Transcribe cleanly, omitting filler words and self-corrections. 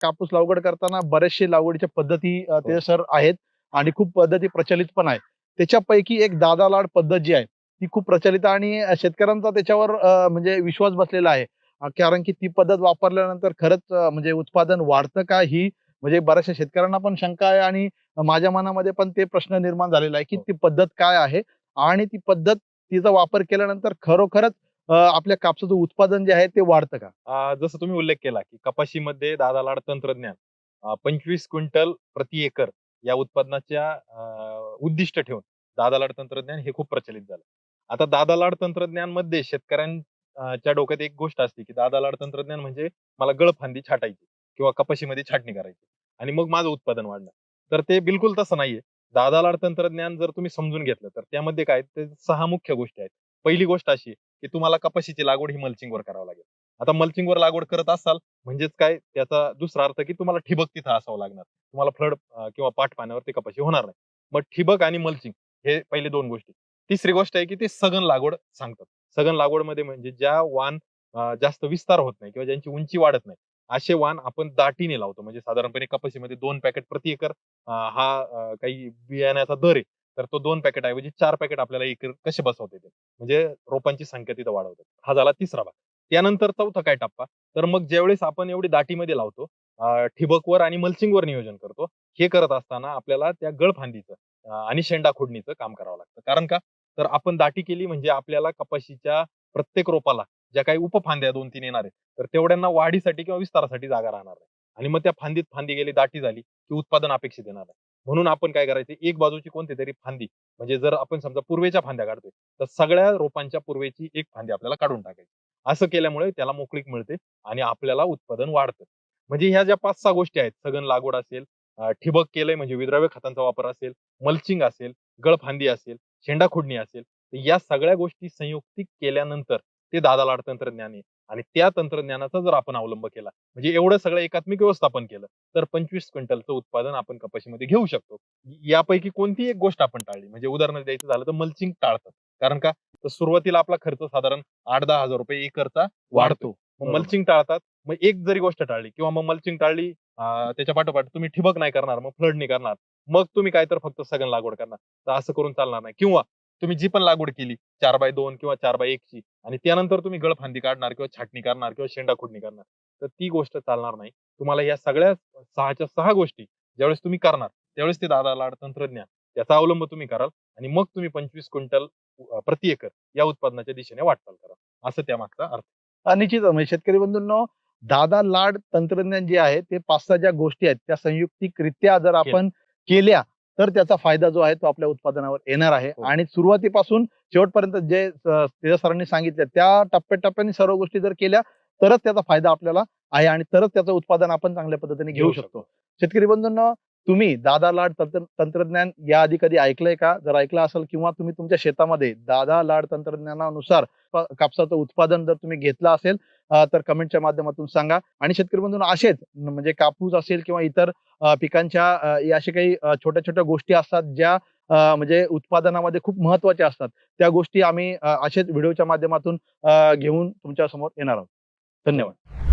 कापूस लागवड करताना बरेचशे लागवडीच्या पद्धती ते सर आहेत आणि खूप पद्धती प्रचलित पण आहे. त्याच्यापैकी एक दादा लाड पद्धत जी आहे ती खूप प्रचलित आहे आणि शेतकऱ्यांचा त्याच्यावर म्हणजे विश्वास बसलेला आहे. कारण की ती पद्धत वापरल्यानंतर खरंच म्हणजे उत्पादन वाढतं का ही म्हणजे बऱ्याचशा शेतकऱ्यांना पण शंका आहे आणि माझ्या मनामध्ये पण ते प्रश्न निर्माण झालेला आहे, की ती पद्धत काय आहे आणि ती पद्धत तिचा वापर केल्यानंतर खरोखरच आपल्या कापसाचं उत्पादन जे आहे ते वाढतं का? जसं तुम्ही उल्लेख केला, की कपाशीमध्ये दादा लाड तंत्रज्ञान 25 क्विंटल प्रति एकर या उत्पादनाच्या उद्दिष्ट ठेवून दादा लाड तंत्रज्ञान हे खूप प्रचलित झालं. आता दादा लाड तंत्रज्ञानमध्ये च्या डोक्यात एक गोष्ट असते, की दादा लाड तंत्रज्ञान म्हणजे मला गळफांदी छाटायची किंवा कपाशीमध्ये छाटणी करायची आणि मग माझं उत्पादन वाढणार. तर ते बिलकुल तसं नाहीये. दादा लाड तंत्रज्ञान जर तुम्ही समजून घेतलं, तर त्यामध्ये काय ते 6 मुख्य गोष्टी आहेत. पहिली गोष्ट अशी, की तुम्हाला कपाशीची लागवड ही मल्चिंगवर करावी लागेल. आता मल्चिंगवर लागवड करत असाल म्हणजेच काय त्याचा दुसरा अर्थ की तुम्हाला ठिबक तिथं असावं लागणार. तुम्हाला फ्लड किंवा पाठ पाण्यावरती कपाशी होणार नाही. मग ठिबक आणि मल्चिंग हे पहिले 2 गोष्टी. तिसरी गोष्ट आहे की ते सघन लागवड सांगतात. सघन लागवडमध्ये म्हणजे ज्या वाण जास्त विस्तार होत नाही किंवा ज्यांची उंची वाढत नाही, असे वाण आपण दाटीने लावतो. म्हणजे साधारणपणे कपाशीमध्ये 2 पॅकेट प्रति एकर काही बियाण्याचा दर आहे. तर तो 2 पॅकेट ऐवजी 4 पॅकेट आपल्याला एकर कसे बसवता येतील. म्हणजे रोपांची संख्या तिथं वाढवतात. हा झाला तिसरा भाग. त्यानंतर चौथा काय टप्पा, तर मग ज्यावेळेस आपण एवढी दाटीमध्ये लावतो, ठिबकवर आणि मल्चिंगवर नियोजन करतो. हे करत असताना आपल्याला त्या गळफांदीचं आणि शेंडा खोडणीचं काम करावं लागतं. कारण का? तर आपण दाटी केली म्हणजे आपल्याला कपाशीच्या प्रत्येक रोपाला ज्या काही उपफांद्या 2-3 येणार आहेत, तर तेवढ्यांना वाढीसाठी किंवा विस्तारासाठी जागा राहणार नाही. आणि मग त्या फांदीत फांदी गेली, दाटी झाली, की उत्पादन अपेक्षित येणार नाही. म्हणून आपण काय करायचं, एक बाजूची कोणतीतरी फांदी म्हणजे जर आपण समजा पूर्वेच्या फांद्या काढतोय, तर सगळ्या रोपांच्या पूर्वेची एक फांदी आपल्याला काढून टाकायची. असं केल्यामुळे त्याला मोकळीक मिळते आणि आपल्याला उत्पादन वाढतं. म्हणजे ह्या ज्या 5-6 गोष्टी आहेत, सघन लागवड असेल, ठिबक केलंय म्हणजे विद्राव्य खतांचा वापर असेल, मल्चिंग असेल, गळफांदी असेल, शेंडा खोडणी असेल, तर या सगळ्या गोष्टी संयुक्तिक केल्यानंतर ते दादा लाड तंत्रज्ञान आहे आणि त्या तंत्रज्ञानाचा जर आपण अवलंब केला, म्हणजे एवढं सगळं एकात्मिक व्यवस्थापन केलं, तर 25 क्विंटलचं उत्पादन आपण कपाशीमध्ये घेऊ शकतो. यापैकी कोणतीही एक गोष्ट आपण टाळली, म्हणजे उदाहरण द्यायचं झालं तर मल्चिंग टाळतात. कारण का? तर सुरुवातीला आपला खर्च साधारण ₹8,000-10,000 एकरचा वाढतोय. वाढतो. मग बरोबर. मल्चिंग टाळतात. मग एक जरी गोष्ट टाळली किंवा मग मल्चिंग टाळली त्याच्या पाठोपाठ तुम्ही ठिबक नाही करणार, मग फ्लड नाही करणार. मग तुम्ही काय तर फक्त सघन लागवड करणार. तर असं करून चालणार नाही. किंवा तुम्ही जी पण लागवड केली 4x2 किंवा 4x1 ची आणि त्यानंतर तुम्ही गळफांदी काढणार किंवा छाटणी करणार किंवा शेंडा खोडणी करणार. तर ती गोष्ट चालणार नाही. तुम्हाला या सगळ्या 6च्या 6 गोष्टी ज्यावेळेस तुम्ही करणार, त्यावेळेस ते दादा लाड तंत्रज्ञान त्याचा अवलंब तुम्ही कराल आणि मग तुम्ही 25 क्विंटल प्रति एकर या उत्पादनाच्या दिशेने वाटचाल करा. असं त्यामागचा अर्थ. निश्चितच म्हणजे शेतकरी बंधूंनो, दादा लाड तंत्रज्ञान जे आहे ते 5-6 ज्या गोष्टी आहेत त्या संयुक्तिकरित्या जर केलं. आपण केल्या, तर त्याचा फायदा जो आहे तो आपल्या उत्पादनावर येणार आहे हो. आणि सुरुवातीपासून शेवटपर्यंत जे तेजा सरांनी सांगितलं त्या टप्प्याटप्प्याने सर्व गोष्टी जर केल्या, तरच त्याचा फायदा आपल्याला आहे आणि तरच त्याचं उत्पादन आपण चांगल्या पद्धतीने घेऊ घेऊ शकतो. शकतो. शेतकरी बंधूंनो, तुम्ही दादा लाड तंत्रज्ञान याआधी कधी ऐकलंय का? जर ऐकलं असेल किंवा तुम्ही तुमच्या शेतामध्ये दादा लाड तंत्रज्ञानानुसार कापसाचं उत्पादन जर तुम्ही घेतलं असेल तर कमेंटच्या माध्यमातून सांगा आणि शेतकरी बंधूंनो असेच म्हणजे कापूस असेल किंवा इतर पिकांच्या अशा काही छोट्या-छोट्या गोष्टी असतात ज्या म्हणजे उत्पादनामध्ये खूप महत्त्वाच्या असतात. त्या गोष्टी आम्ही असेच व्हिडिओच्या माध्यमातून घेऊन तुमच्या समोर येणार आहोत. धन्यवाद.